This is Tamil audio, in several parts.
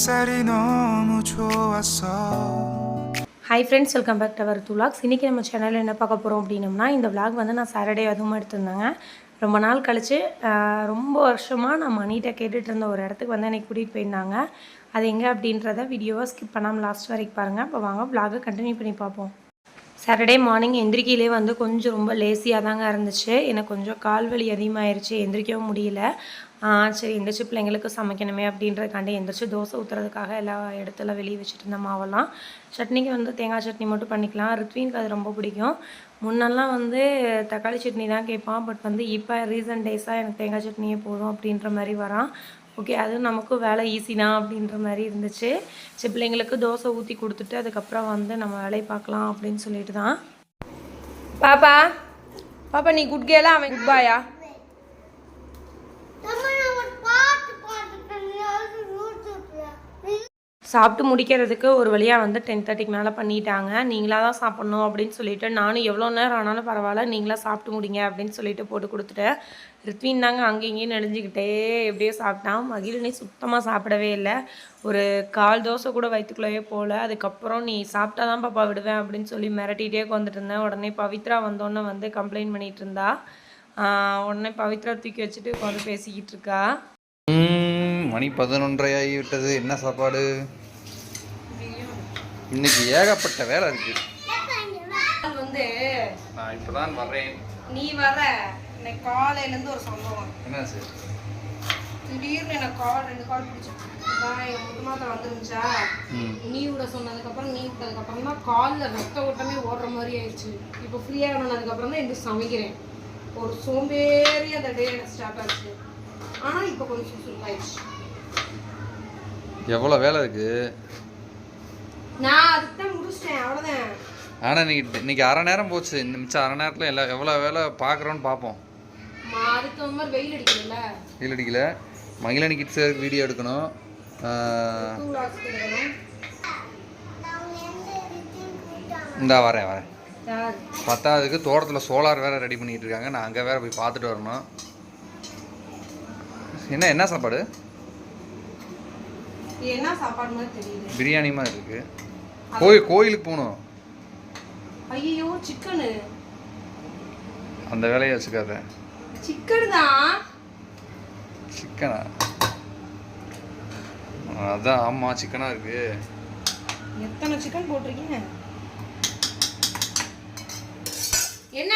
햇살이 너무 좋았어. Hi friends, welcome back to our vlogs. இன்றைக்கி நம்ம சேனலில் என்ன பார்க்க போகிறோம் அப்படின்னம்னா, இந்த விலாக் வந்து நான் சாட்டர்டே அதுவும் எடுத்திருந்தேங்க. ரொம்ப நாள் கழித்து ரொம்ப வருஷமாக நான் மணிகிட்ட கேட்டுட்டு இருந்த ஒரு இடத்துக்கு வந்து எனக்கு கூட்டிகிட்டு போயிருந்தாங்க. அது எங்கே அப்படின்றத வீடியோவை ஸ்கிப் பண்ணாமல் லாஸ்ட் வரைக்கும் பாருங்கள். இப்போ வாங்க விலாகை கண்டினியூ பண்ணி பார்ப்போம். சாட்டர்டே மார்னிங் எந்திரிக்கையிலே வந்து கொஞ்சம் ரொம்ப லேசியாக தாங்க இருந்துச்சு. எனக்கு கொஞ்சம் கால் வலி அதிகமாகிடுச்சு, எந்திரிக்கவும் முடியல. சரி எந்திரிச்சு பிள்ளைங்களுக்கு சமைக்கணுமே அப்படின்றதுக்காண்டி எந்திரிச்சு தோசை ஊற்றுறதுக்காக எல்லா இடத்துல வெளியே வச்சுட்டு இருந்த மாவெல்லாம். சட்னிக்கு வந்து தேங்காய் சட்னி மட்டும் பண்ணிக்கலாம். ரித்வீனுக்கு அது ரொம்ப பிடிக்கும். முன்னெல்லாம் வந்து தக்காளி சட்னி தான் கேட்பான். பட் வந்து இப்போ ரீசன்ட் டேஸாக எனக்கு தேங்காய் சட்னியே போதும் அப்படின்ற மாதிரி வரான். ஓகே, அதுவும் நமக்கும் வேலை ஈஸினா அப்படின்ற மாதிரி இருந்துச்சு. சரி பிள்ளைங்களுக்கு தோசை ஊற்றி கொடுத்துட்டு அதுக்கப்புறம் வந்து நம்ம வேலையை பார்க்கலாம் அப்படின்னு சொல்லிட்டு தான். பாப்பா பாப்பா நீ குட் கேலா, அவன் குட் பாயா? சாப்பிட்டு முடிக்கிறதுக்கு ஒரு வழியாக வந்து 10:30க்கு மேலே பண்ணிட்டாங்க. நீங்களாக தான் சாப்பிட்ணும் அப்படின்னு சொல்லிட்டு நானும் எவ்வளோ நேரம் ஆனாலும் பரவாயில்ல நீங்களாக சாப்பிட்டு முடிங்க அப்படின்னு சொல்லிட்டு போட்டு கொடுத்துட்டேன். ரித்வீன் தாங்க அங்கேயும் இங்கேயும் நெளிஞ்சிக்கிட்டே எப்படியோ சாப்பிட்டான். மகிழினி சுத்தமாக சாப்பிடவே இல்லை. ஒரு 1/4 தோசை கூட வயிற்றுக்குள்ளேயே போகல. அதுக்கப்புறம் நீ சாப்பிட்டா தான் பாப்பா விடுவேன் அப்படின்னு சொல்லி மிரட்டிகிட்டே உட்காந்துட்டு இருந்தேன். உடனே பவித்ரா வந்தோன்னே வந்து கம்ப்ளைண்ட் பண்ணிகிட்டு இருந்தா. உடனே பவித்ரா தூக்கி வச்சுட்டு உட்காந்து பேசிக்கிட்டு இருக்கா. மணி 11:30 ஆகிவிட்டது. என்ன சாப்பாடு? இன்னைக்கு ஏகப்பட்ட வேலை இருக்கு. வந்து நான் இப்பதான் வர்றேன். நீ வர எனக்கு காலையிலேருந்து ஒரு சம்பவம். என்ன சார்? திடீர்னு எனக்கு ரெண்டு கால் பிடிச்சிருக்கு. என் முட்டு மாத்திரம் வந்துருந்துச்சா, நீ விட சொன்னதுக்கப்புறம் நீ விட்டதுக்கப்புறம் தான் காலில் ரத்த ஓட்டமே ஓடுற மாதிரி ஆயிடுச்சு. இப்போ ஃப்ரீயாக ஆனதுக்கப்புறம் தான் எந்திரிச்சு சமைக்கிறேன். ஒரு சோம்பேறி அந்த டே எனக்கு ஸ்டார்ட் ஆச்சு. ஆனால் இப்போ கொஞ்சம் சுறுசுறுப்பாயிடுச்சு. எவ்வளோ வேலை இருக்கு? நான் அதுக்கு தான் முடிச்சிட்டேன், அவ்வளோதான். ஆனால் இன்னைக்கு அரை நேரம் போச்சு. இந்த மிச்சம் அரை நேரத்தில் எல்லாம் எவ்வளோ வேலை பார்க்குறோன்னு பார்ப்போம். அதுக்கு அந்த மாதிரி வெயில் அடிக்கல. வெயில் அடிக்கல. மகிழனி கிட்ஸுக்கு வீடியோ எடுக்கணும். இந்தா வரேன். 10ஆவதுக்கு தோட்டத்தில் சோலார் வேறு ரெடி பண்ணிகிட்டு இருக்காங்க. நான் அங்கே வேறு போய் பார்த்துட்டு வரணும். என்ன சாப்பாடு? என்ன சாப்பாடுன்னு தெரியல. பிரியாணி மாதிரி இருக்கு. கோயிலுக்கு போகணும். ஐயோ சிக்கனு. அந்த வேலையை வச்சுக்காத. சிக்கன் தான். சிக்கனா? அதான் ஆமா சிக்கனா இருக்கு. எத்தனை சிக்கன் போட்டிருக்கீங்க? என்ன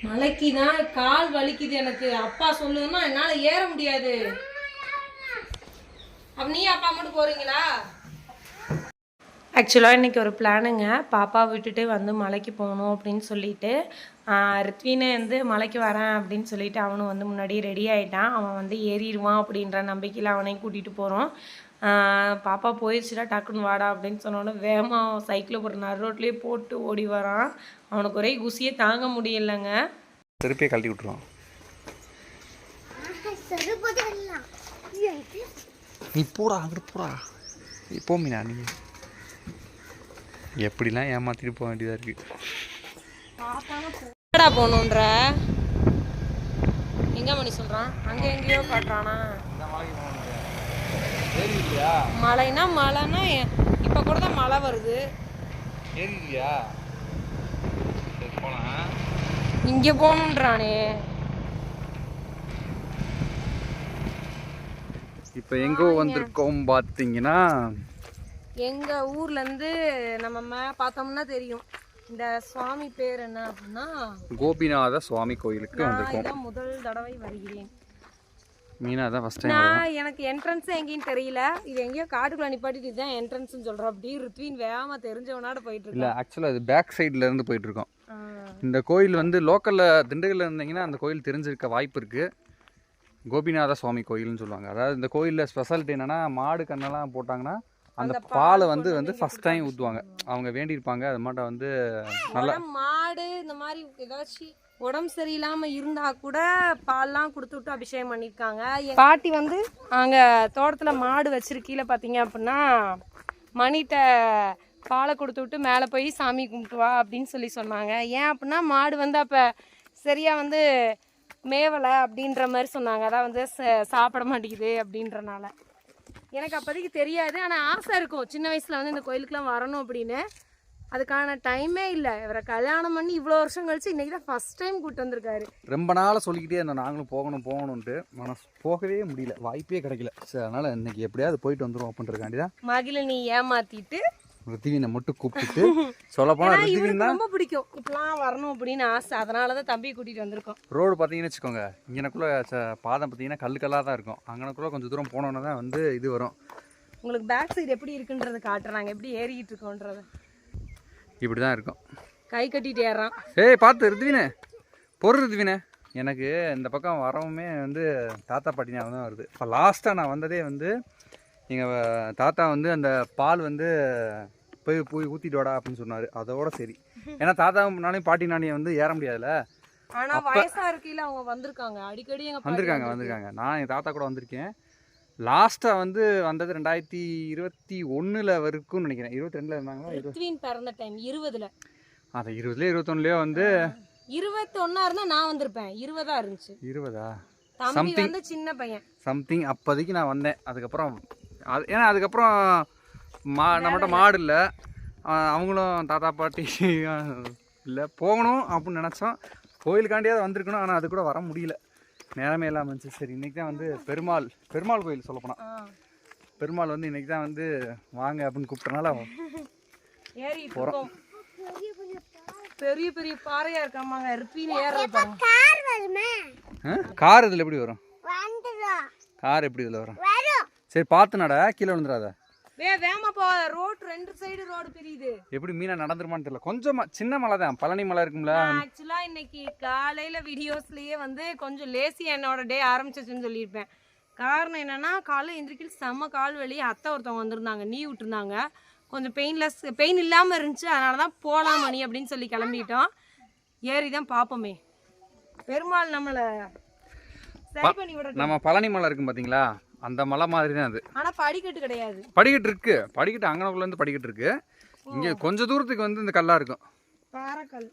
மலைக்கு தான் கால் வலிக்குது எனக்கு. அப்பா சொல்லுன்னா என்னால் ஏற முடியாது. அப்ப நீ அப்பா மட்டும் போறீங்களா? ஆக்சுவலாக இன்றைக்கி ஒரு பிளானுங்க. பாப்பா விட்டுட்டு வந்து மலைக்கு போகணும் அப்படின்னு சொல்லிட்டு ரித்வீனை வந்து மலைக்கு வரேன் அப்படின்னு சொல்லிட்டு அவனும் வந்து முன்னாடியே ரெடி ஆகிட்டான். அவன் வந்து ஏறிடுவான் அப்படின்ற நம்பிக்கையில் அவனையும் கூட்டிகிட்டு போகிறோம். பாப்பா போயிடுச்சுடா டக்குன்னு வாடா அப்படின்னு சொன்னோன்னே வேகமாக சைக்கிளை போட்டு நடு ரோட்லேயே போட்டு ஓடி வரான். அவனுக்கு ஒரே குசியே தாங்க முடியலைங்க. செருப்பே கழட்டி விட்டுருவான். நீ போடா அங்கிட்டு போடா. இப்போ மீனா நீ எப்படிலாம் ஏமாத்திட்டு போக வேண்டியதாக இருக்கு. என்னடா போகணுன்ற எங்கே மணி சொல்கிறான்? அங்கே எங்கேயோ காட்டுறானா? மழைனா இப்போ கூட தான் மழை வருது. இங்கே போகணுன்றானே. இப்போ எங்கே வந்திருக்கோம் பார்த்தீங்கன்னா, எங்கள் ஊர்லேருந்து நம்ம பார்த்தோம்னா தெரியும். இந்த சுவாமி பேர் என்ன அப்படின்னா கோபிநாத சுவாமி கோயிலுக்கு வந்திருக்கோம். முதல் தடவை வருகிறேன். மீனா தான் ஃபர்ஸ்ட் டைம். எனக்கு என்ட்ரன்ஸ் எங்கேயும் தெரியல. இது எங்கேயோ காட்டுக்குள்ள நிப்பாட்டிட்டு இதுதான் என்ட்ரன்ஸ்னு சொல்கிறோம். அப்படி ரித்வீன் வேகமாக தெரிஞ்சவனாட போயிட்டு இருக்கு. இல்லை ஆக்சுவலாக அது பேக் சைடில் இருந்து போயிட்டு இருக்கோம். இந்த கோயில் வந்து லோக்கலில் திண்டுக்கல்ல இருந்தீங்கன்னா அந்த கோயில் தெரிஞ்சிருக்க வாய்ப்பு இருக்குது. கோபிநாத சுவாமி கோயில்னு சொல்லுவாங்க. அதாவது இந்த கோயிலில் ஸ்பெஷாலிட்டி என்னென்னா, மாடு கண்ணெல்லாம் போட்டாங்கன்னா அந்த பாலை வந்து ஃபர்ஸ்ட் டைம் ஊற்றுவாங்க. அவங்க வேண்டியிருப்பாங்க. அது மட்டும் வந்து நல்லா மாடு இந்த மாதிரி ஏதாச்சும் உடம்பு சரியில்லாமல் இருந்தால் கூட பால்லாம் கொடுத்து விட்டு அபிஷேகம் பண்ணியிருக்காங்க. பாட்டி வந்து அங்கே தோட்டத்தில் மாடு வச்சிருக்கீல பார்த்தீங்க அப்படின்னா மணிகிட்ட பாலை கொடுத்து விட்டு மேலே போய் சாமி கும்பிட்டு வா அப்படின்னு சொல்லி சொன்னாங்க. ஏன் அப்படின்னா மாடு வந்து அப்போ சரியாக வந்து மேவலை அப்படின்ற மாதிரி சொன்னாங்க. அதான் வந்து சாப்பிட மாட்டேங்குது அப்படின்றனால. எனக்கு அப்போதைக்கு தெரியாது. ஆனால் ஆசை இருக்கும் சின்ன வயசில் வந்து இந்த கோயிலுக்குலாம் வரணும் அப்படின்னு. அதுக்கான டைமே இல்லை. இவரை கல்யாணம் பண்ணி இவ்வளோ வருஷம் கழிச்சு இன்றைக்கி தான் ஃபஸ்ட் டைம் கூப்பிட்டு வந்திருக்காரு. ரொம்ப நாளாக சொல்லிக்கிட்டே இருந்தோம் நாங்களும் போகணுன்ட்டு. ஆனால் போகவே முடியல, வாய்ப்பே கிடைக்கல. சரி, அதனால் இன்னைக்கு எப்படியாவது போயிட்டு வந்துடும் அப்படின்றக்காண்டி தான் மகிழினி ஏமாற்றிட்டு ரித்திவினை மட்டும் கூப்பிட்டு சொல்லப்போனால் ரித்திவின் தான் ரொம்ப பிடிக்கும். இப்பெல்லாம் வரணும் அப்படின்னு ஆசை. அதனால தான் தம்பியை கூட்டிகிட்டு வந்திருக்கோம். ரோடு பார்த்தீங்கன்னு வச்சுக்கோங்க, இங்கனக்குள்ளே பாதம் பார்த்தீங்கன்னா கல்லாக தான் இருக்கும். அங்கனக்குள்ளே கொஞ்சம் தூரம் போனோன்னா தான் வந்து இது வரும். உங்களுக்கு பேக் சைடு எப்படி இருக்குன்றதை காட்டுறாங்க, எப்படி ஏறிக்கிட்டு இருக்கோன்றது. இப்படி தான் இருக்கும். கை கட்டிட்டு ஏறான். ஏய் பார்த்து ரித்வினே, ரித்வினே. எனக்கு இந்த பக்கம் வரவுமே வந்து தாத்தா பாட்டி ஞாபகம் தான் வருது. இப்போ லாஸ்ட்டாக நான் வந்ததே வந்து எங்கள் தாத்தா வந்து அந்த பால் வந்து போய் ஊற்றிட்டு வாடா அப்படின்னு சொன்னார். அதோட சரி, ஏன்னா தாத்தா நானே பாட்டி நானே வந்து ஏற முடியாதுல்ல. ஆனால் வயசாக இருக்கையில் அவங்க வந்திருக்காங்க அடிக்கடி. வந்திருக்காங்க. நான் எங்கள் தாத்தா கூட வந்திருக்கேன். லாஸ்ட்டாக வந்து வந்தது 2021 வரைக்கும் நினைக்கிறேன். 22 இருந்தாங்களா? ரித்வின் பிறந்த டைம் 20ல். அதை 20 21 வந்து 21 இருந்தால் நான் வந்திருப்பேன். 20 இருந்துச்சு. 20 தம்பி வந்து சின்ன பையன் சம்திங். அப்போதைக்கு நான் வந்தேன். அதுக்கப்புறம் ஏன்னா அதுக்கப்புறம் நம்மகிட்ட மாடு இல்லை, அவங்களும் தாத்தா பாட்டி இல்லை. போகணும் அப்படின்னு நினச்சோம், கோயிலுக்காண்டியாவது வந்திருக்கணும். ஆனால் அது கூட வர முடியல, நேரமே இல்லாமல் இருந்துச்சு. சரி, இன்றைக்கி தான் வந்து பெருமாள் கோயில் சொல்லப்போனால் பெருமாள் வந்து இன்றைக்கி தான் வந்து வாங்க அப்படின்னு கூப்பிட்டனால ஏறி போகிறோம். பெரிய பெரிய பாறையாக இருக்காமாங்க. ரிப்பின்னு ஏறுறது. கார் இதில் எப்படி வரும்? கார் எப்படி இதில் வரும்? சரி பார்த்து நட, கீழே விழுந்துடாத. வேகமா போ. ரோட் 2 சைடு ரோடு பிரியுது. எப்படி மீனா நடந்துருமான்னு தெரியல. கொஞ்சம் சின்ன மலை தான், பழனி மலை இருக்கும்ல. ஆக்சுவலா இன்னைக்கு காலையில வீடியோஸ்லயே வந்து கொஞ்சம் லேசி என்னோட டே ஆரம்பிச்சிச்சுன்னு சொல்லியிருப்பேன். காரணம் என்னன்னா, காலைல எந்திரிக்கல செம்ம கால் வலி. அத்தை ஒருத்தவங்க வந்திருந்தாங்க, நீ விட்டுருந்தாங்க. கொஞ்சம் பெயின் இல்லாமல் இருந்துச்சு. அதனால தான் போகலாம் மணி அப்படின்னு சொல்லி கிளம்பிட்டோம். ஏறி தான் பார்ப்போமே, பெருமாள் நம்மளை சரி பண்ணி விட. நம்ம பழனி மலை இருக்கும் பார்த்தீங்களா, அந்த மலை மாதிரி தான் அது. ஆனால் படிக்கட்டு கிடையாது. படிக்கட்டு இருக்கு, படிக்கட்டு அங்கனக்குள்ளேருந்து படிக்கட்டு இருக்கு. இங்கே கொஞ்சம் தூரத்துக்கு வந்து இந்த கல்லாக இருக்கும், பாறைக்கல்.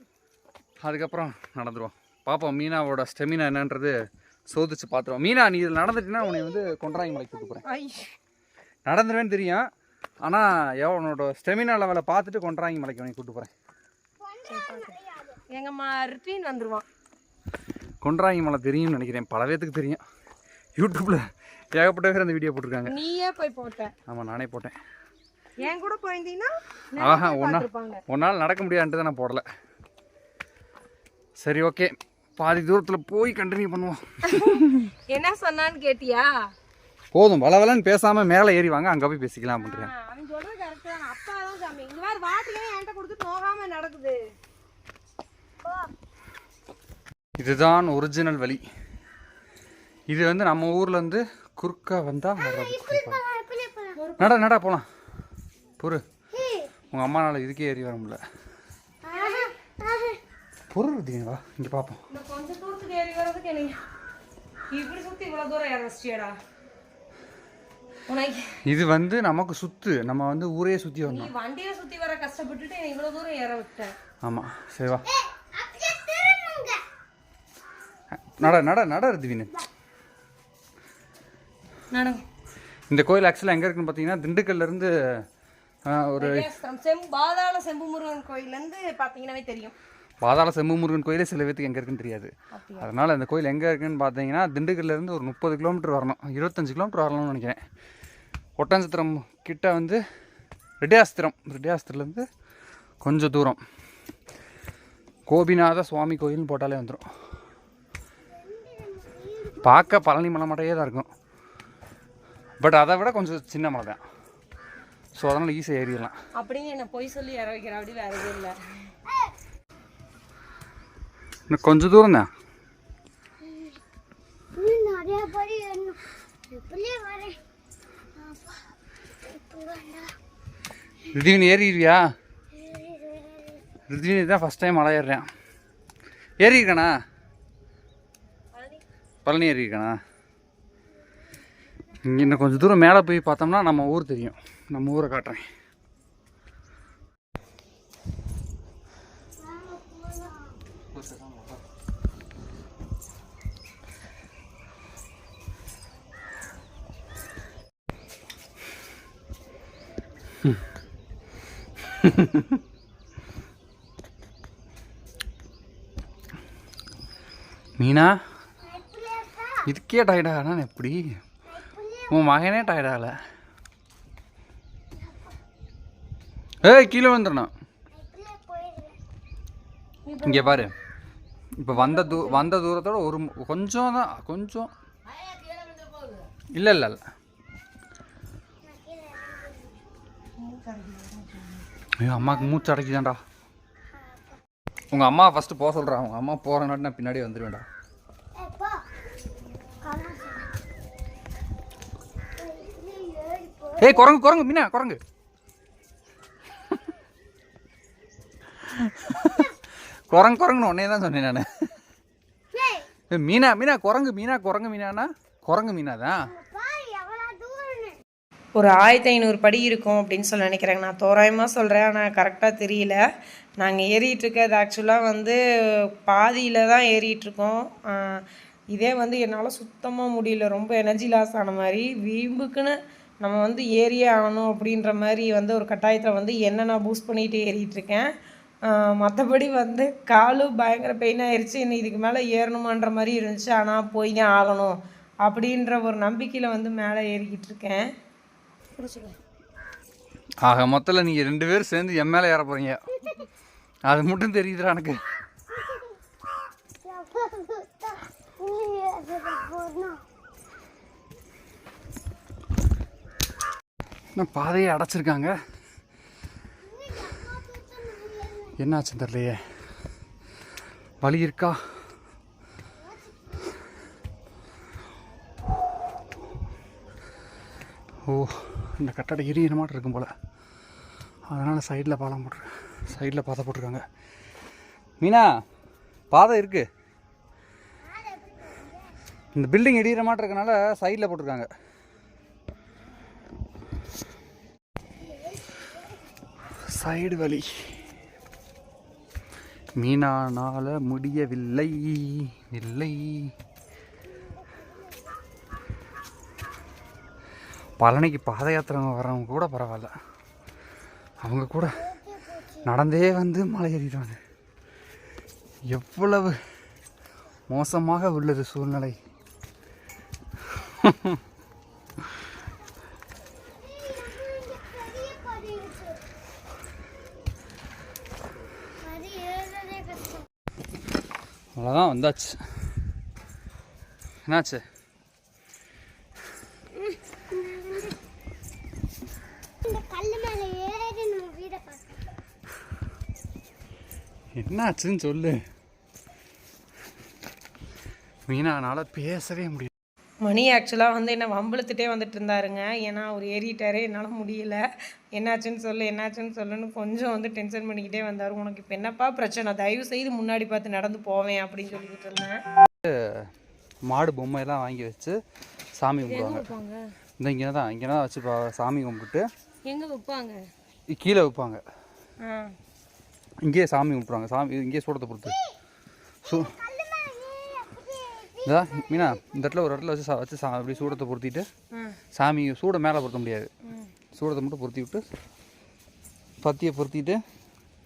அதுக்கப்புறம் நடந்துருவோம். பார்ப்போம் மீனாவோட ஸ்டெமினா என்னன்றது சோதிச்சு பார்த்துருவோம். மீனா, நீ இதில் நடந்துட்டுனா உன்னை வந்து கொன்றாங்கி மலைக்கு கூப்பிட்டு போகிறேன். நடந்துருவேன்னு தெரியும், ஆனால் உன்னோட ஸ்டெமினா லெவலை பார்த்துட்டு கொன்றாங்கி மலைக்கு உன்னை கூப்பிட்டு போகிறேன். எங்கள் ரிட்வீன் வந்துடுவான். கொன்றாங்கி மலை தெரியும்னு நினைக்கிறேன், பல பேத்துக்கு தெரியும். யூடியூப்பில் ஏகப்பட்ட பேர் அந்த வீடியோ போட்டிருக்காங்க. நீயே போய் போட்ட? ஆமாம், நானே போட்டேன். என் கூட போயிருந்தீங்கன்னா ஆஹா, ஒன்றால் நடக்க முடியாதுன்ட்டு தான் நான் போடலை. சரி, ஓகே, பாதி தூரத்தில் போய் கண்டினியூ பண்ணுவோம். என்ன சொன்னான்னு கேட்டியா? போதும், வளவலன்னு பேசாமல் மேலே ஏறி வாங்க, அங்கே போய் பேசிக்கலாம் அப்படின்றேன். அவன் சொல்கிறது கரெக்டு தான். அப்பா தான் சாமி இந்த மாதிரி வாட்டிலே என்கிட்ட கொடுத்து போகாமல் நடக்குது. இதுதான் ஒரிஜினல் வழி. இது வந்து நம்ம ஊரில் இருந்து குறுக்கா வந்தால் நடா போகலாம். பொறு, உங்கள் அம்மானால இதுக்கே ஏறி வர முடியல. பொருள் இங்கே பார்ப்போம். கொஞ்சம் தூரத்துக்கு ஏறி வர்றதுக்கு எனக்கு இப்படி சுற்றி இவ்வளோ தூரம் ஏற வச்சிட்டியாடா. இது வந்து நமக்கு சுத்து, நம்ம வந்து ஊரே சுற்றி வரணும். நீ வண்டியில் சுற்றி வர கஷ்டப்பட்டுட்டு இவ்வளோ தூரம் ஏற விட்டேன். ஆமாம், சரிவா நட ரித்வின். இந்த கோயில் ஆக்சுவலாக எங்கே இருக்குன்னு பார்த்தீங்கன்னா, திண்டுக்கல்லேருந்து ஒரு பாதாள செம்பு முருகன் கோயிலேருந்து பார்த்தீங்கன்னாவே தெரியும். பாதாள செம்பு முருகன் கோயிலே சில பேத்துக்கு எங்கே இருக்குன்னு தெரியாது. அதனால் இந்த கோயில் எங்கே இருக்குன்னு பார்த்தீங்கன்னா, திண்டுக்கல்லேருந்து ஒரு 30 கிலோமீட்டர் வரணும், 25 கிலோமீட்டர் வரணும்னு நினைக்கிறேன். ஒட்டன்சத்திரம் கிட்ட வந்து ரெட்டியாஸ்திரத்துலேருந்து கொஞ்சம் தூரம் கோபிநாத சுவாமி கோயில்னு போட்டாலே வந்துடும். பார்க்க பழனி மலை மட்டும் தான் இருக்கும், பட் அதை விட கொஞ்சம் சின்ன மலை தான். ஸோ அதனால் ஈஸியாக ஏறிடலாம். அப்படின்னு என்ன பொய் சொல்லி ஏற வைக்கிற, அப்படி வேற எதுவும் இல்லை. இன்னும் கொஞ்சம் தூரம் தான். ரித்வின் ஏறிடுவியா? ரித்வின் தான் ஃபஸ்ட் டைம் மலை ஏறுறேன். ஏறியிருக்கானா? பழனி ஏறியிருக்கானா? இங்கே இன்னும் கொஞ்சம் தூரம் மேலே போய் பார்த்தோம்னா நம்ம ஊர் தெரியும். நம்ம ஊரை காட்டுறேன். மீனா இதுக்கே டயர்டாகனா எப்படி உன் மகனே டயர்டாகல. ஏய் கீழே வந்துடணும். இங்கே பாரு, இப்போ வந்த தூரத்தோட ஒரு கொஞ்சம் தான், கொஞ்சம் இல்லை இல்லை இல்லை. ஐயோ அம்மாவுக்கு மூச்சு அடைக்குதாண்டா. உங்கள் அம்மா ஃபஸ்ட்டு போக சொல்கிறா. உங்கள் அம்மா போகிறனாட்டி நான் பின்னாடியே வந்துடுவேன்டா. ஏய் குரங்கு குரங்கு மீனா குரங்கு. குரங்குன்னு உடனே தான் சொன்னேன் நான். மீனா மீனா குரங்கு மீனா குரங்கு மீனானா குரங்கு மீனா தான். ஒரு 1500 படி இருக்கும் அப்படின்னு சொல்லி நினைக்கிறேங்க. நான் தோராயமாக சொல்கிறேன், ஆனால் கரெக்டாக தெரியல. நாங்கள் ஏறிட்டுருக்கிறது ஆக்சுவலாக வந்து பாதியில் தான் ஏறிட்டுருக்கோம். இதே வந்து என்னால் சுத்தமாக முடியல, ரொம்ப எனர்ஜி லாஸ் ஆன மாதிரி. வீம்புக்குன்னு நம்ம வந்து ஏறியே ஆகணும் அப்படின்ற மாதிரி வந்து ஒரு கட்டாயத்தில் வந்து என்ன நான் பூஸ்ட் பண்ணிகிட்டு ஏறிட்டுருக்கேன். மற்றபடி வந்து காலும் பயங்கர பெயின் ஆயிடுச்சு. இன்னும் இதுக்கு மேலே ஏறணுமான்ற மாதிரி இருந்துச்சு. ஆனால் போய் தான் ஆகணும் அப்படின்ற ஒரு நம்பிக்கையில் வந்து மேலே ஏறிக்கிட்டு இருக்கேன். ஆக மொத்தத்தில் நீங்கள் 2 பேரும் சேர்ந்து என் மேலே ஏற போகிறீங்க, அது மட்டும் தெரியுதுடா எனக்கு. இன்னும் பாதையை அடைச்சிருக்காங்க. என்னாச்சுன்னு தெரியலையே. வலி இருக்கா? ஓ இந்த கட்டடை எரியிற மாட்டம் இருக்கும் போல், அதனால் சைடில் பாலம் போட்டிருக்கேன். சைடில் பாதை போட்டிருக்காங்க. மீனா பாதை இருக்குது. இந்த பில்டிங் எரியிற மாட்டம் இருக்கனால சைடில் போட்டிருக்காங்க. சைடு வழி. மீனானால முடியவில்லை இல்லை. பழனிக்கு பாத யாத்திரை வரவங்க கூட பரவாயில்ல, அவங்க கூட நடந்தே வந்து மலை ஏறிடுவாங்க. எவ்வளவு மோசமாக உள்ளது சூழ்நிலை. அவ்வளோதான், வந்தாச்சு. என்னாச்சு? என்னாச்சுன்னு சொல்லு. மீனானால பேசவே முடியல. மணி ஆக்சுவலாக வந்து என்ன வம்பளத்துட்டே வந்துட்டு இருந்தாருங்க. ஏன்னா அவர் ஏறிட்டாரு, என்னால் முடியல. என்னாச்சுன்னு சொல்லு என்னாச்சுன்னு சொல்லுன்னு கொஞ்சம் வந்து டென்ஷன் பண்ணிக்கிட்டே வந்தார். உனக்கு இப்போ என்னப்பா பிரச்சனை, தயவு செய்து முன்னாடி பார்த்து நடந்து போவேன் அப்படின்னு சொல்லிக்கிட்டு இருந்தேன். மாடு பொம்மையெல்லாம் வாங்கி வச்சு சாமி கும்பிடுவாங்க. இந்த இங்கே தான் வச்சு சாமி கும்பிட்டு எங்கே வைப்பாங்க? கீழே வைப்பாங்க. இங்கேயே சாமி கும்பிட்ருவாங்க. சாமி இங்கேயே சூடத்தை பொறுத்து இதான் மீனா இந்த இடத்துல ஒரு இடத்துல வச்சு அப்படி சூடத்தை பொருத்திட்டு சாமி சூடை மேலே பொருத்த முடியாது, சூடத்தை மட்டும் பொருத்தி விட்டு பத்தியை பொருத்திட்டு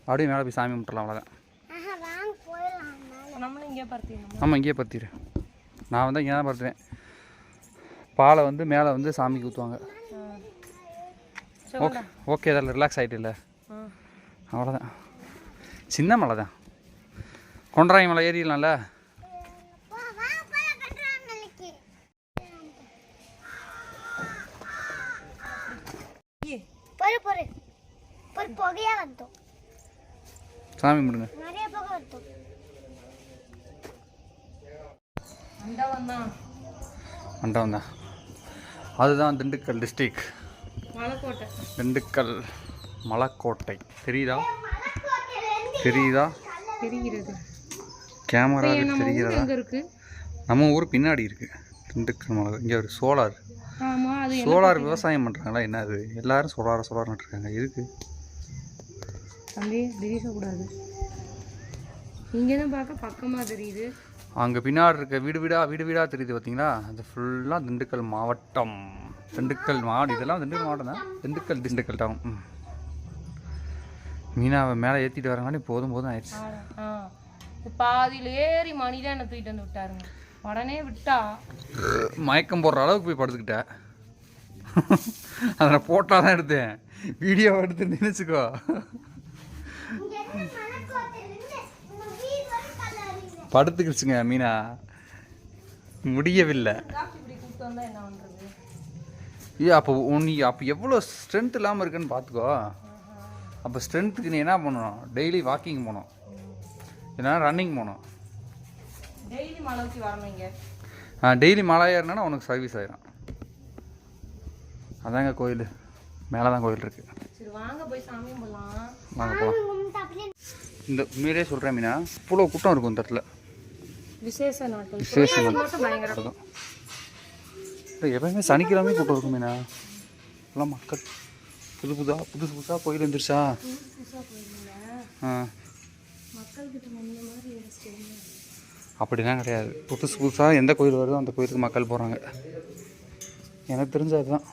அப்படியே மேலே போய் சாமி கும்பிட்றலாம். அவ்வளோதான். ஆமாம் இங்கேயே பருத்திடு. நான் வந்து இங்கே தான் பருத்துவேன். பாலை வந்து மேலே வந்து சாமிக்கு ஊற்றுவாங்க. ஓகே ஓகே, அதில் ரிலாக்ஸ் ஆகிட்டு இல்லை, அவ்வளோதான். சின்ன மலை தான், கொண்டராய் மலை ஏறிடலாம்ல. சாமி கும்பிடுங்க. மண்டபம் தான். அதுதான் திண்டுக்கல் டிஸ்ட்ரிக், திண்டுக்கல் மலைக்கோட்டை. தெரியுதா? தெரிகிறது. கேமரா தெரிகிறதா? நம்ம ஊர் பின்னாடி இருக்கு திண்டுக்கல் மலை. இங்கே ஒரு சோலார் விவசாயம் பண்ணுறாங்களா என்ன? அது எல்லாரும் சோலார் நட்டுருக்காங்க. இருக்கு கூடாது. இங்கே தான் பார்க்க பக்கமாக தெரியுது. அங்கே பின்னாடி இருக்க வீடு வீடாக தெரியுது பார்த்தீங்களா? அது ஃபுல்லாக திண்டுக்கல் மாவட்டம். திண்டுக்கல் மாவட்டம், இதெல்லாம் திண்டுக்கல் மாவட்டம் தான். திண்டுக்கல் டவுன். மீனாவை மேலே ஏற்றிட்டு வரங்காட்டி போதும் ஆயிடுச்சு. பாதியில் ஏறி மணிதான் என்ன தூக்கிட்டு வந்து விட்டாருங்க. உடனே விட்டா மயக்கம் போடுற அளவுக்கு போய் படுத்துக்கிட்டேன். அதை போட்டால் தான் எடுத்தேன், வீடியோ எடுத்து நினைச்சுக்கோ. படுத்துக்கிடுச்சுங்க மீனா, முடியவில்லை. அப்போ எவ்வளோ ஸ்ட்ரென்த் இல்லாமல் இருக்குன்னு பார்த்துக்கோ. அப்போ ஸ்ட்ரென்த்துக்கு நீ என்ன பண்ணணும், டெய்லி வாக்கிங் போகணும், இல்லைன்னா ரன்னிங் போகணும். டெய்லி மலை ஏறினா உனக்கு சர்வீஸ் ஆயிடும். அதாங்க கோயில், மேலே தான் கோயில் இருக்குது. வாங்க போகலாம். இந்த மீரே சொல்கிறேன் மீனா, இவ்வளோ கூட்டம் இருக்கும் இந்த இடத்துல. விசேஷ நாட்கள் எப்பயுமே சனிக்கிழமை கூட்டம் இருக்கும் மீனா. எல்லாம் மக்கள் புதுசாக கோயில் வந்துருச்சா? அப்படிலாம் கிடையாது. புதுசாக எந்த கோயில் வருதோ அந்த கோயிலுக்கு மக்கள் போகிறாங்க. எனக்கு தெரிஞ்ச அதுதான்.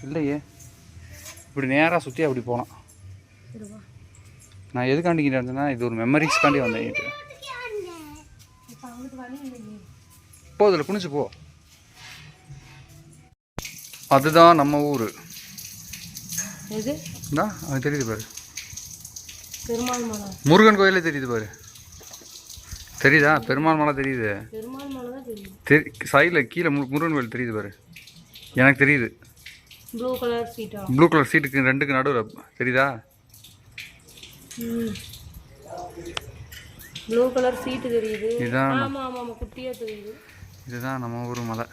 இல்லையே, இப்படி நேராக சுற்றி அப்படி போகலாம். நான் எதுக்காண்டிக்கிட்டு இருந்தேன்னா, இது ஒரு மெமரிஸ்க்காண்டி வந்தேன். போ, அதில் குனிச்சு போ. அதுதான் நம்ம ஊர். அது தெரியுது பாரு, முருகன் கோயிலே தெரியுது பாரு. தெரியுதா? பெருமாள் மலை தெரியுது. சைடில் கீழே முருகன் கோயில் தெரியுது பாரு. எனக்கு தெரியுது. ப்ளூ கலர் சீட்டுக்கு ரெண்டுக்கு நடுவில் தெரியுதா? ப்ளூ கலர் சீட்டு தெரியுது. இதுதான் நம்ம ஊர் மலை.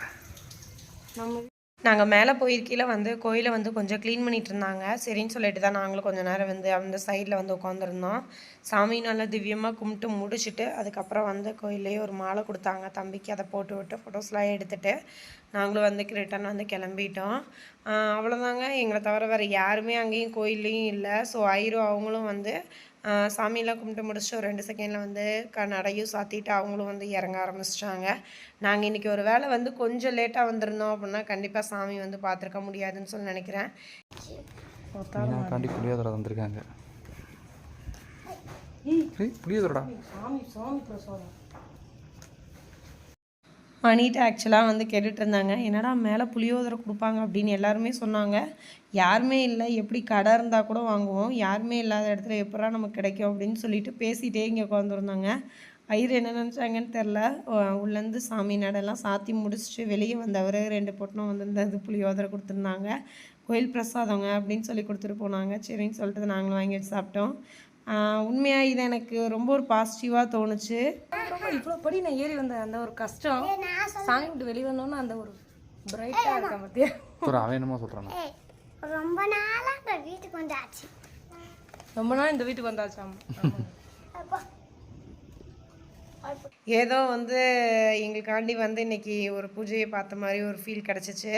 நாங்கள் மேலே போயிருக்கையில் வந்து கோயிலை வந்து கொஞ்சம் க்ளீன் பண்ணிகிட்டு இருந்தாங்க. சரின்னு சொல்லிட்டு தான் நாங்களும் கொஞ்சம் நேரம் வந்து அந்த சைடில் வந்து உட்காந்துருந்தோம். சாமி நல்லா திவ்யமாக கும்பிட்டு முடிச்சுட்டு அதுக்கப்புறம் வந்து கோயிலே ஒரு மாலை கொடுத்தாங்க தம்பிக்கு. அதை போட்டு விட்டு ஃபோட்டோஸ்லாம் எடுத்துகிட்டு நாங்களும் வந்து ரிட்டன் வந்து கிளம்பிட்டோம். அவ்வளோதாங்க. எங்களை தவிர வேறு யாருமே அங்கேயும் கோயில்லையும் இல்லை. ஸோ ஐரோ அவங்களும் வந்து சாமியெல்லாம் கும்பிட்டு முடிச்சுட்டு ஒரு 2 செகண்டில் வந்து நடையும் சாத்திட்டு அவங்களும் வந்து இறங்க ஆரம்பிச்சிட்டாங்க. நாங்கள் இன்றைக்கி ஒரு வேளை வந்து கொஞ்சம் லேட்டாக வந்திருந்தோம் அப்படின்னா கண்டிப்பாக சாமி வந்து பார்த்துருக்க முடியாதுன்னு சொல்லி நினைக்கிறேன். புளியோதரை வந்திருக்காங்க. புளியோதரடா மணிட்டு ஆக்சுவலாக வந்து கேட்டுட்டு இருந்தாங்க, என்னடா மேலே புளியோதரை கொடுப்பாங்க அப்படின்னு எல்லாருமே சொன்னாங்க. யாருமே இல்லை, எப்படி கடை இருந்தால் கூட வாங்குவோம், யாருமே இல்லாத இடத்துல எப்படா நமக்கு கிடைக்கும் அப்படின்னு சொல்லிட்டு பேசிகிட்டே இங்கே உட்காந்துருந்தாங்க. ஐயர் என்ன நினச்சாங்கன்னு தெரில. உள்ளேருந்து சாமி நடெல்லாம் சாத்தி முடிச்சுட்டு வெளியே வந்தவர் 2 பொட்டணம் வந்து இந்த புளியோதரை கொடுத்துருந்தாங்க. கோயில் பிரசாதங்க அப்படின்னு சொல்லி கொடுத்துட்டு போனாங்க. சரின்னு சொல்லிட்டு நாங்களும் வாங்கி வச்சு சாப்பிட்டோம். உண்மையாக இது எனக்கு ரொம்ப ஒரு பாசிட்டிவாக தோணுச்சு. இவ்வளோ படி நான் ஏறி வந்த அந்த ஒரு கஷ்டம் சாமி விட்டு வெளியே வந்தோன்னா அந்த ஒரு பிரைட்டாக இருக்க பற்றியா அவன் என்னமோ சொல்கிறான். ரொம்ப நாளாக இந்த வீட்டுக்கு வந்தாச்சு. ரொம்ப நாள் இந்த வீட்டுக்கு வந்தாச்சாம். ஏதோ வந்து எங்களுக்காண்டி வந்து இன்றைக்கி ஒரு பூஜையை பார்த்த மாதிரி ஒரு ஃபீல் கிடச்சிச்சு.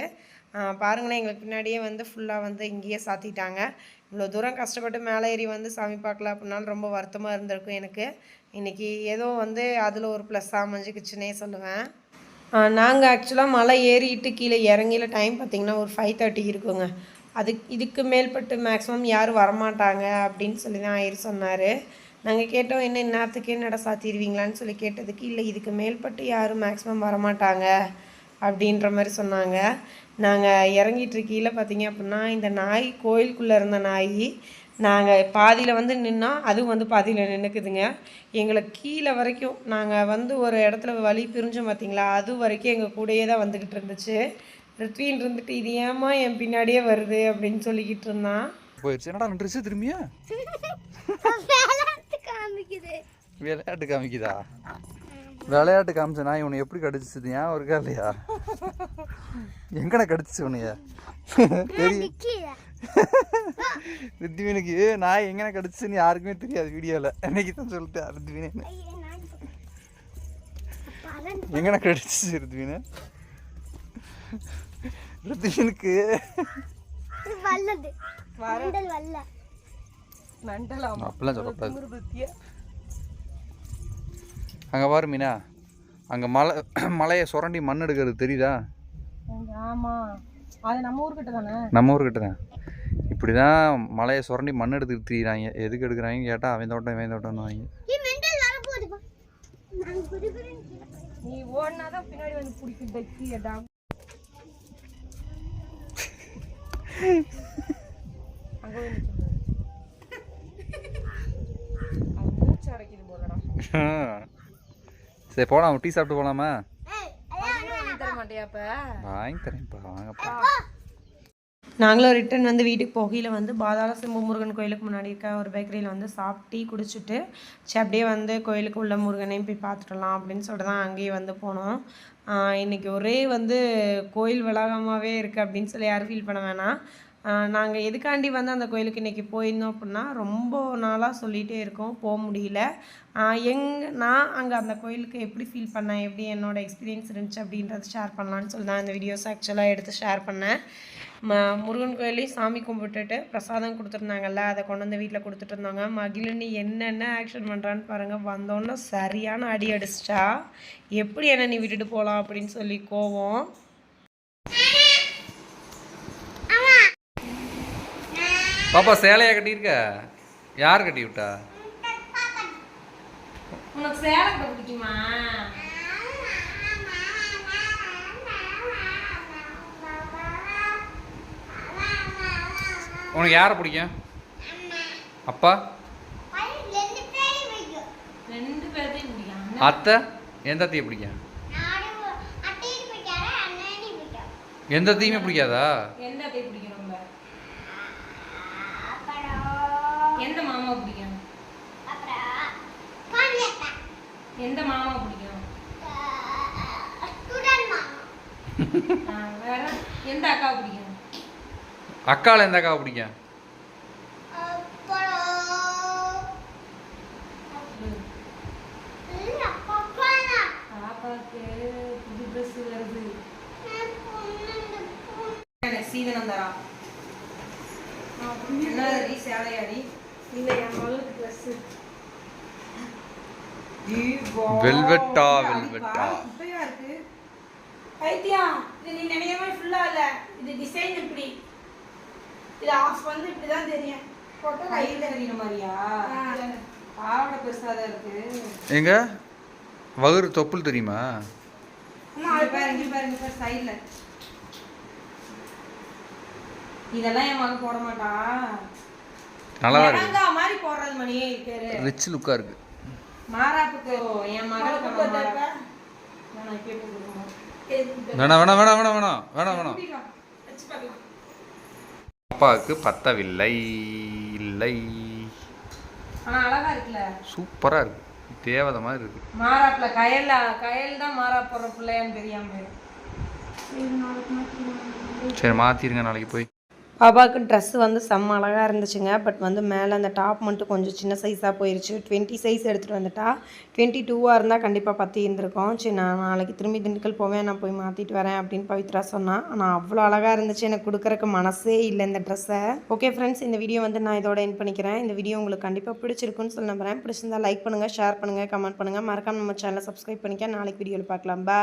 பாருங்களேன், எங்களுக்கு பின்னாடியே வந்து ஃபுல்லாக வந்து இங்கேயே சாத்திட்டாங்க. இவ்வளோ தூரம் கஷ்டப்பட்டு மேலே ஏறி வந்து சாமி பார்க்கல அப்படின்னாலும் ரொம்ப வருத்தமாக இருந்திருக்கும் எனக்கு. இன்றைக்கி ஏதோ வந்து அதில் ஒரு ப்ளஸ்ஸாக அமைஞ்சிக்கிச்சுன்னே சொல்லுவேன். நாங்கள் ஆக்சுவலாக மலை ஏறிட்டு கீழே இறங்கில டைம் பார்த்திங்கன்னா ஒரு 5:30 இருக்குங்க. இதுக்கு மேல்பட்டு மேக்ஸிமம் யாரும் வரமாட்டாங்க அப்படின்னு சொல்லி தான் ஐயர் சொன்னார். நாங்கள் கேட்டோம், என்ன இந்நேரத்துக்கே நட சாத்திடுவீங்களான்னு சொல்லி கேட்டதுக்கு, இல்லை இதுக்கு மேல்பட்டு யாரும் மேக்ஸிமம் வரமாட்டாங்க அப்படின்ற மாதிரி சொன்னாங்க. நாங்கள் இறங்கிட்டு கீழே பார்த்திங்க அப்படின்னா இந்த நாய் கோயிலுக்குள்ளே இருந்த நாய் நாங்கள் பாதியில் வந்து நின்னோம், அதுவும் வந்து பாதியில் நின்றுக்குதுங்க. எங்களை கீழே வரைக்கும் நாங்கள் வந்து ஒரு இடத்துல வழி பிரிஞ்சோம் பார்த்திங்களா, அது வரைக்கும் எங்கள் கூடயே தான் வந்துக்கிட்டு இருந்துச்சு. ரித்வின் இருந்துட்டு இது ஏமா என் பின்னாடியே வருது அப்படின்னு சொல்லிக்கிட்டு இருந்தான். போயிடுச்சு. என்னடா நின்றுச்சு திரும்பியா? விளையாட்டு காமிக்குதா? விளையாட்டு காமிச்ச நாய் உன்னை எப்படி கடிச்சிச்சு ஞாபகம் இருக்கா இல்லையா? எங்கடா கடிச்சிச்சு உன்னைய? தெரியும். ரித்வினுக்கு நாய் எங்கன கடிச்சுன்னு யாருக்குமே தெரியாது. வீடியோவில் என்னைக்கு தான் சொல்லிட்டு ரித்வின் எங்கன கடிச்சிச்சு ரித்வின். ரித்வினுக்கு அப்படிலாம் சொல்லக்கூடாது. அங்கே பாரு மீனா, அங்கே மலையை சுரண்டி மண் எடுக்கிறது தெரியுதா? ஆமாம், அது நம்ம ஊர்கிட்ட தானே. நம்ம ஊர்கிட்ட தான். இப்படி தான் மலையை சுரண்டி மண் எடுத்துக்கிட்டு திரியிறாங்க. எதுக்கு எடுக்கிறாங்கன்னு கேட்டால் அவன் தோட்டம் இவன் தோட்டம்னு வாங்கி. நீ ஓடினாதான் பின்னாடி வந்து பிடிக்கும். அங்கே மூச்சு அடைக்குது போலடா. சரி போகலாம், டீ சாப்பிட்டு போகலாமா? தர மாட்டியா? அப்போ வாங்கி தரேன்ப்பா, வாங்கப்பா. நாங்களும் ரிட்டன் வந்து வீட்டுக்கு போகையில் வந்து பாதாள சிம்பு முருகன் கோயிலுக்கு முன்னாடி இருக்க ஒரு பேக்கரியில் வந்து சாப்பிட்டு டீ குடிச்சிட்டு சரி அப்படியே வந்து கோயிலுக்கு உள்ள முருகனையும் போய் பார்த்துடலாம் அப்படின்னு சொல்லிட்டு தான் அங்கேயே வந்து போனோம். இன்றைக்கி ஒரே வந்து கோயில் வளாகமாகவே இருக்குது அப்படின்னு சொல்லி யாரும் ஃபீல் பண்ண வேணாம். நாங்கள் எதுக்காண்டி வந்து அந்த கோயிலுக்கு இன்றைக்கி போயிருந்தோம் அப்படின்னா, ரொம்ப நாளாக சொல்லிகிட்டே இருக்கோம், போக முடியல. நான் அங்கே அந்த கோயிலுக்கு எப்படி ஃபீல் பண்ணேன், எப்படி என்னோடய எக்ஸ்பீரியன்ஸ் இருந்துச்சு அப்படின்றத ஷேர் பண்ணலான்னு சொல்லி தான் இந்த வீடியோஸ் ஆக்சுவலாக எடுத்து ஷேர் பண்ணேன். முருகன் கோயிலையும் சாமி கும்பிட்டுட்டு பிரசாதம் கொடுத்துருந்தாங்கல்ல, அதை கொண்டு வந்து வீட்டில் கொடுத்துட்டு இருந்தாங்க. மகிழினி என்னென்ன ஆக்ஷன் பண்ணுறான்னு பாருங்கள். வந்தோன்னே சரியான அடி அடிச்சிட்டா. எப்படி என்ன நீ விட்டுட்டு போகலாம் அப்படின்னு சொல்லி கோவம். பாப்பா சேலையா கட்டியிருக்க? யார் கட்டி விட்டா? உனக்கு சேலை கட்ட பிடிக்குமா? உனக்கு யாரை பிடிக்கும்? அப்பா? ரெண்டு பேர்த்தையும் பிடிக்கும். அத்தை? எந்த அத்தையை பிடிக்கும்? எந்த அத்தையுமே பிடிக்காதா? எந்த அத்தையை பிடிக்கும்? ரொம்ப எந்த மாமா பிடிக்கும்? எந்த மாமா பிடிக்கும்? வேற எந்த அக்கா பிடிக்கும்? அக்கால எந்த அக்காவை பிடிக்கும்? பாப்பாக்கு புது ட்ரெஸ் வருது. சீதனம் தரா என்னடி சேலையாடி? இல்லை, என் மகளுக்கு ட்ரெஸ்ஸு. வெல்வெட்டா வெல்வெட்டா இப்பயா இருக்கு பைத்தியா. இது நீ நினைக்கிற மாதிரி ஃபுல்லாக இல்லை, இது டிசைன் இப்படி. இது ஆஃப் வந்து இப்படி தான் தெரியும். போட்டோ கையில் தெரியுற மாதிரியா? பாவடை பெருசாக தான் இருக்கு. எங்க வகுறு தொப்புள் தெரியுமா? அது பாருங்க, இங்கே பாருங்க, பாரு சைடில். இதெல்லாம் என் மகன் போட மாட்டா. நல்லா இருக்கு, மாதிரி போடுறது மணியே பேரு ரிச் லுக்கா இருக்கு. மாறாப்புக்கு என் மகளுக்கு வேணாம் வேணாம் வேணாம் வேணாம் வேணாம் வேணாம் வேணாம். அப்பாவுக்கு பத்தவில்லை. இல்லை, ஆனா அழகா இருக்குல்ல, சூப்பரா இருக்கு, தேவதை மாதிரி இருக்கு. மாறாப்புல கயல் தான் மாறா போடுற பிள்ளையான்னு தெரியாம. சரி மாத்திருங்க நாளைக்கு போய். பாப்பாவுக்கு ட்ரெஸ்ஸு வந்து செம்ம அழகாக இருந்துச்சுங்க. பட் வந்து மேலே அந்த டாப் மட்டும் கொஞ்சம் சின்ன சைஸாக போயிடுச்சு. 20 சைஸ் எடுத்துகிட்டு வந்துட்டா. 22ஆக இருந்தால் கண்டிப்பாக பற்றி இருந்திருக்கோம். சரி நான் நாளைக்கு திரும்பி திண்டுக்கல் போவேன், நான் போய் மாற்றிட்டு வரேன் அப்படின்னு பவித்ரா சொன்னான். ஆனால் அவ்வளோ அழகாக இருந்துச்சு, எனக்கு கொடுக்குறக்கு மனசே இல்லை இந்த ட்ரெஸ்ஸை. ஓகே ஃப்ரெண்ட்ஸ், இந்த வீடியோ வந்து நான் இதோட எண்ட் பண்ணிக்கிறேன். இந்த வீடியோ உங்களுக்கு கண்டிப்பாக பிடிச்சிருக்குன்னு சொல்லி நம்புறேன். பிடிச்சிருந்தா லைக் பண்ணுங்கள், ஷேர் பண்ணுங்கள், கமெண்ட் பண்ணுங்கள். மறக்காம நம்ம சேனலை சப்ஸ்கிரைப் பண்ணிக்க. நாளைக்கு வீடியோவில் பார்க்கலாம். பாய்.